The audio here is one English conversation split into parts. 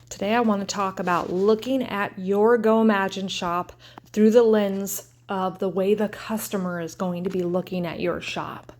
Today I want to talk about looking at your Goimagine shop through the lens of the way the customer is going to be looking at your shop.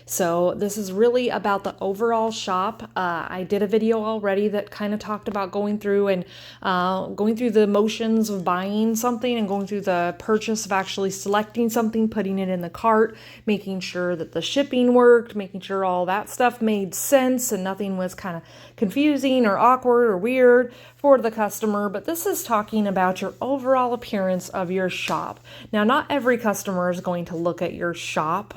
So this is really about the overall shop. I did a video already that kind of talked about going through the motions of buying something and going through the purchase of actually selecting something, putting it in the cart, making sure that the shipping worked, making sure all that stuff made sense and nothing was kind of confusing or awkward or weird for the customer. But this is talking about your overall appearance of your shop. Now, not every customer is going to look at your shop.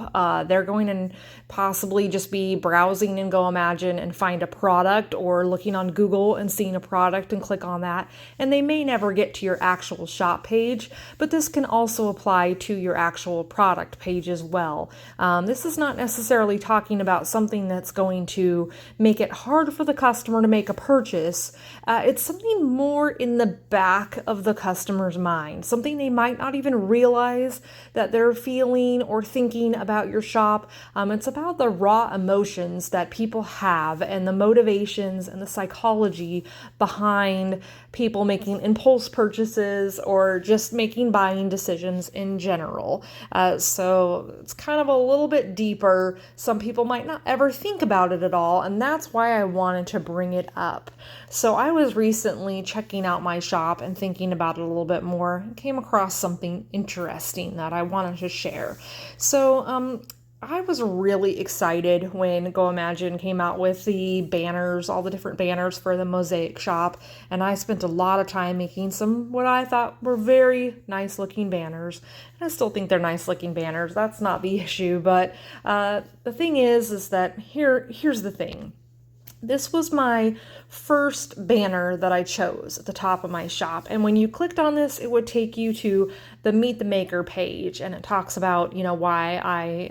They're going to possibly just be browsing in Goimagine and find a product, or looking on Google and seeing a product and click on that. And they may never get to your actual shop page, but this can also apply to your actual product page as well. This is not necessarily talking about something that's going to make it hard for the customer to make a purchase. It's something more in the back of the customer's mind, something they might not even realize that they're feeling or thinking about your shop. It's about the raw emotions that people have and the motivations and the psychology behind people making impulse purchases or just making buying decisions in general. So it's kind of a little bit deeper. Some people might not ever think about it at all, and that's why I wanted to bring it up. So I was recently checking out my shop and thinking about it a little bit more and came across something interesting that I wanted to share. So I was really excited when Goimagine came out with the banners, all the different banners for the mosaic shop, and I spent a lot of time making some what I thought were very nice looking banners. And I still think they're nice looking banners. That's not the issue, but the thing is that here's the thing. This was my first banner that I chose at the top of my shop. And when you clicked on this, it would take you to the Meet the Maker page. And it talks about, why I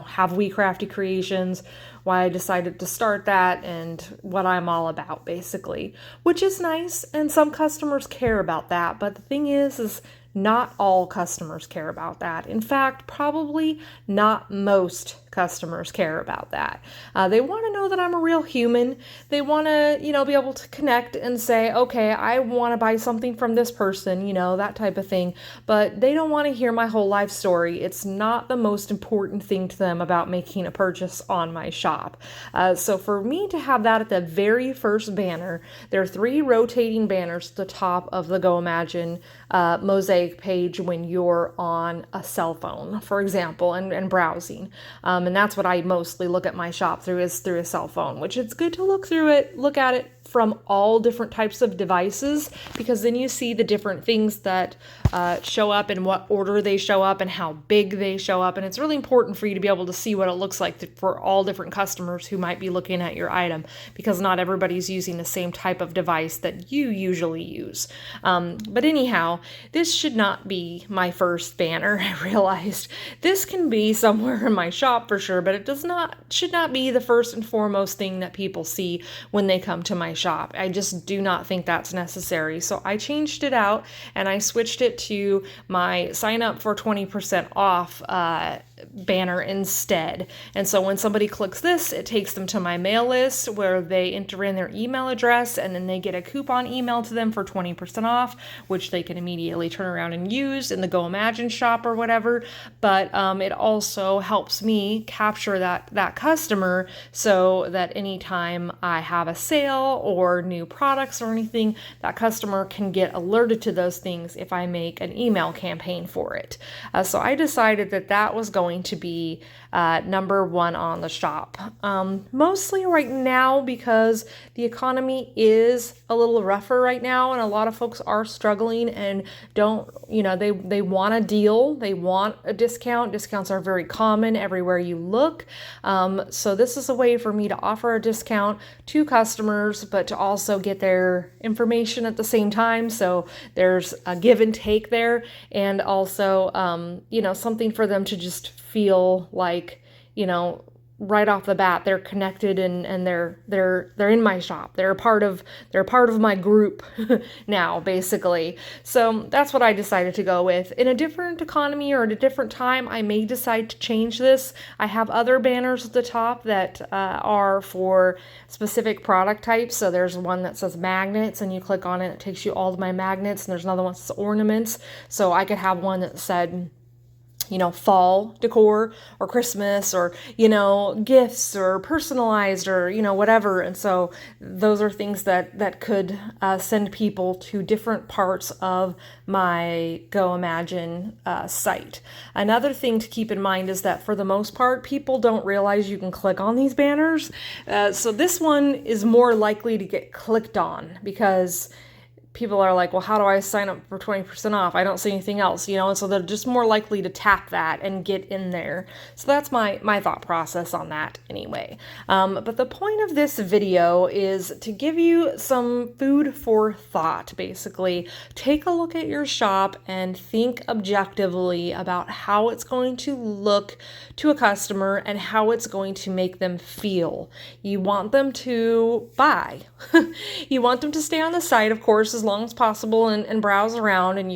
have We Crafty Creations, why I decided to start that, and what I'm all about, basically. Which is nice, and some customers care about that. But the thing is not all customers care about that. In fact, probably not most customers care about that. They want to know that I'm a real human. They want to, be able to connect and say, okay, I want to buy something from this person, that type of thing. But they don't want to hear my whole life story. It's not the most important thing to them about making a purchase on my shop. So for me to have that at the very first banner, there are 3 rotating banners at the top of the Goimagine mosaic page when you're on a cell phone, for example, and browsing. And that's what I mostly look at my shop through, is through a cell phone, which it's good to look at it from all different types of devices, because then you see the different things that show up and what order they show up and how big they show up. And it's really important for you to be able to see what it looks like for all different customers who might be looking at your item, because not everybody's using the same type of device that you usually use. But anyhow, this should not be my first banner. I realized this can be somewhere in my shop for sure, but it should not be the first and foremost thing that people see when they come to my shop. I just do not think that's necessary. So I changed it out and I switched it to my sign up for 20% off banner instead. And so when somebody clicks this, it takes them to my mail list where they enter in their email address, and then they get a coupon emailed to them for 20% off, which they can immediately turn around and use in the Goimagine shop or whatever. But it also helps me capture that customer, so that anytime I have a sale or new products or anything, that customer can get alerted to those things if I make an email campaign for it. So I decided that was going to be number 1 on the shop. Mostly right now, because the economy is a little rougher right now, and a lot of folks are struggling and don't, they want a deal, they want a discount. Discounts are very common everywhere you look. So this is a way for me to offer a discount to customers, but to also get their information at the same time. So there's a give and take there, and also, something for them to just feel like, right off the bat, they're connected and they're in my shop. They're a part of my group now, basically. So that's what I decided to go with. In a different economy or at a different time, I may decide to change this. I have other banners at the top that are for specific product types. So there's one that says magnets, and you click on it, it takes you all to my magnets, and there's another one that says ornaments. So I could have one that said, fall decor or Christmas or, gifts or personalized or, whatever. And so those are things that could send people to different parts of my Goimagine site. Another thing to keep in mind is that for the most part, people don't realize you can click on these banners. So this one is more likely to get clicked on because people are like, well, how do I sign up for 20% off? I don't see anything else, and so they're just more likely to tap that and get in there. So that's my thought process on that anyway. But the point of this video is to give you some food for thought, basically. Take a look at your shop and think objectively about how it's going to look to a customer and how it's going to make them feel. You want them to buy. You want them to stay on the site, of course, as long as possible and browse around. And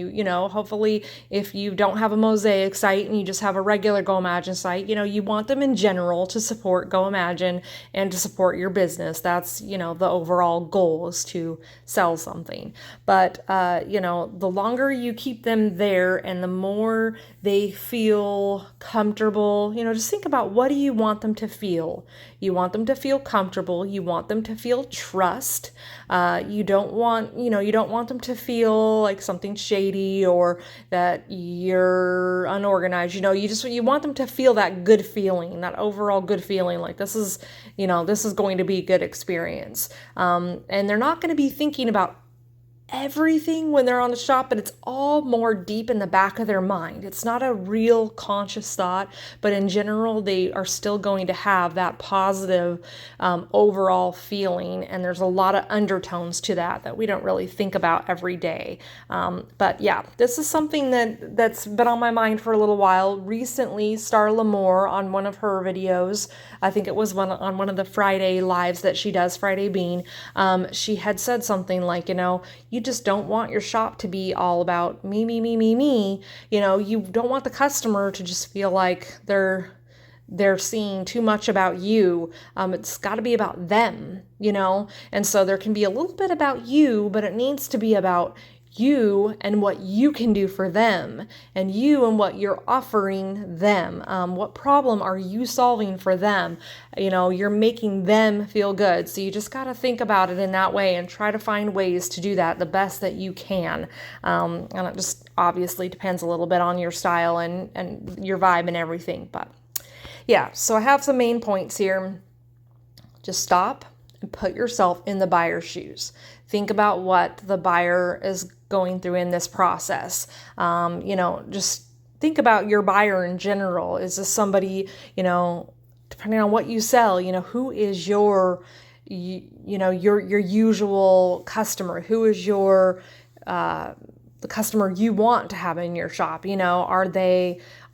hopefully if you don't have a mosaic site and you just have a regular Goimagine site, you want them in general to support Goimagine and to support your business. That's, the overall goal is to sell something. But, the longer you keep them there and the more they feel comfortable, just think about, what do you want them to feel? You want them to feel comfortable. You want them to feel trust. You don't want them to feel like something shady or that you're unorganized. You want them to feel that good feeling, that overall good feeling, like this is going to be a good experience. And they're not going to be thinking about everything when they're on the shop, but it's all more deep in the back of their mind. It's not a real conscious thought, but in general, they are still going to have that positive overall feeling. And there's a lot of undertones to that we don't really think about every day. But yeah, this is something that's been on my mind for a little while. Recently, Star Lamore on one of her videos, I think it was on one of the Friday lives that she does, Friday Bean, she had said something like, you just don't want your shop to be all about me, me, me, me, me. You don't want the customer to just feel like they're seeing too much about you. It's got to be about them, and so there can be a little bit about you, but it needs to be about you and what you can do for them, and you and what you're offering them. What problem are you solving for them? You're making them feel good. So you just got to think about it in that way and try to find ways to do that the best that you can. And it just obviously depends a little bit on your style and your vibe and everything. But yeah, so I have some main points here. Just stop and put yourself in the buyer's shoes. Think about what the buyer is going through in this process. Just think about your buyer in general. Is this somebody, depending on what you sell, who is your usual customer? Who is the customer you want to have in your shop?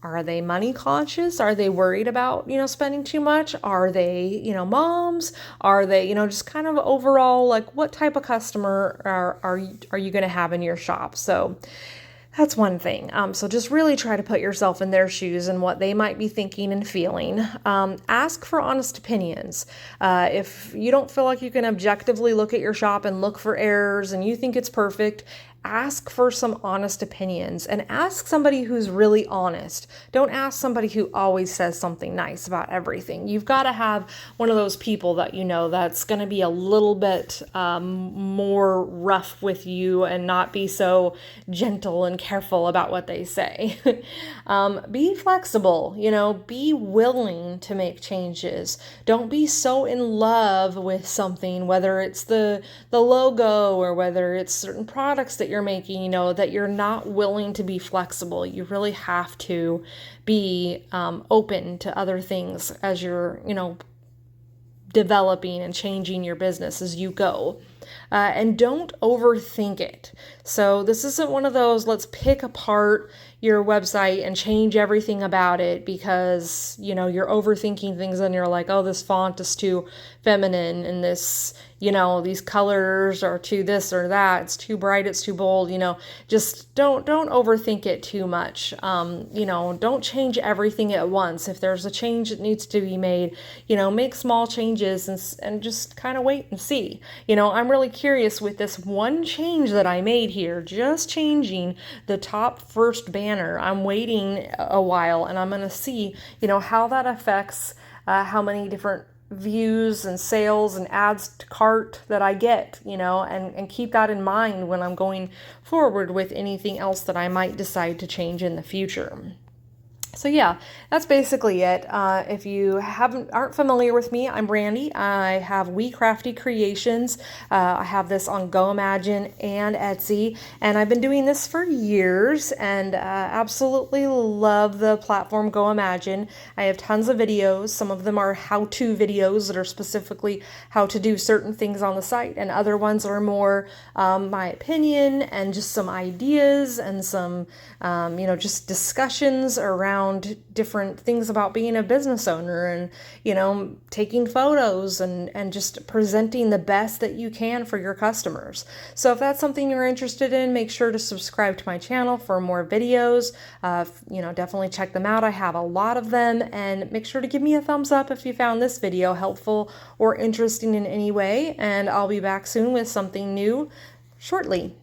Are they money conscious? Are they worried about, spending too much? Are they, moms? Are they, just kind of overall, like what type of customer are you going to have in your shop? So that's one thing. So just really try to put yourself in their shoes and what they might be thinking and feeling. Ask for honest opinions. If you don't feel like you can objectively look at your shop and look for errors and you think it's perfect, ask for some honest opinions and ask somebody who's really honest. Don't ask somebody who always says something nice about everything. You've got to have one of those people that that's going to be a little bit more rough with you and not be so gentle and careful about what they say. Be flexible, be willing to make changes. Don't be so in love with something, whether it's the logo or whether it's certain products that you're making, that you're not willing to be flexible. You really have to be open to other things as you're, developing and changing your business as you go. and don't overthink it. So this isn't one of those, let's pick apart your website and change everything about it because, you're overthinking things and you're like, oh, this font is too feminine and this, these colors are too this or that. It's too bright, it's too bold, just don't overthink it too much. Don't change everything at once. If there's a change that needs to be made, make small changes and just kind of wait and see. I'm really curious with this one change that I made here, just changing the top first banner. I'm waiting a while and I'm going to see, how that affects how many different views and sales and adds to cart that I get, and keep that in mind when I'm going forward with anything else that I might decide to change in the future. So yeah, that's basically it. If you aren't familiar with me, I'm Brandy. I have We Crafty Creations. I have this on Goimagine and Etsy, and I've been doing this for years and absolutely love the platform Goimagine. I have tons of videos. Some of them are how-to videos that are specifically how to do certain things on the site, and other ones are more my opinion and just some ideas and some, just discussions around different things about being a business owner and, taking photos and just presenting the best that you can for your customers. So if that's something you're interested in, make sure to subscribe to my channel for more videos. Definitely check them out. I have a lot of them, and make sure to give me a thumbs up if you found this video helpful or interesting in any way. And I'll be back soon with something new shortly.